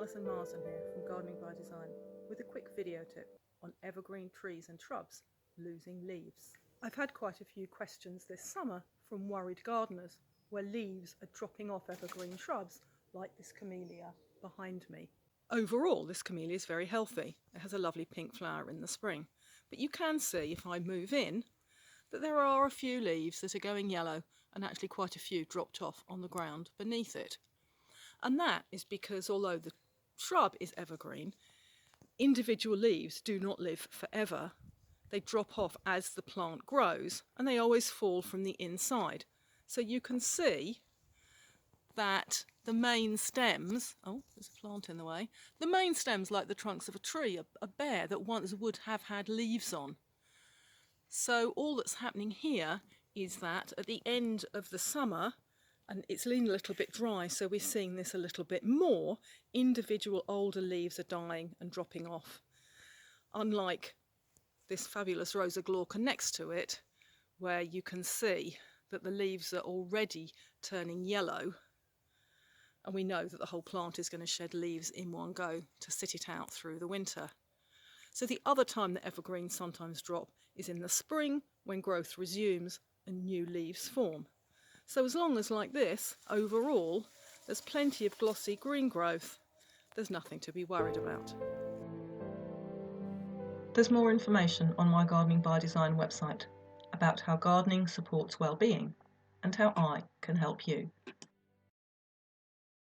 Alison here from Gardening by Design with a quick video tip on evergreen trees and shrubs losing leaves. I've had quite a few questions this summer from worried gardeners where leaves are dropping off evergreen shrubs like this camellia behind me. Overall, this camellia is very healthy. It has a lovely pink flower in the spring, but you can see if I move in that there are a few leaves that are going yellow and actually quite a few dropped off on the ground beneath it. And that is because although the shrub is evergreen, individual leaves do not live forever. They drop off as the plant grows and they always fall from the inside. So you can see that the main stems, oh, there's a plant in the way, the main stems, like the trunks of a tree, are bare that once would have had leaves on. So all that's happening here is that at the end of the summer, and it's leaning a little bit dry, so we're seeing this a little bit more, individual older leaves are dying and dropping off. Unlike this fabulous Rosa glauca next to it, where you can see that the leaves are already turning yellow, and we know that the whole plant is going to shed leaves in one go to sit it out through the winter. So the other time that evergreens sometimes drop is in the spring, when growth resumes and new leaves form. So as long as, like this, overall, there's plenty of glossy green growth, there's nothing to be worried about. There's more information on my Gardening by Design website about how gardening supports well-being and how I can help you.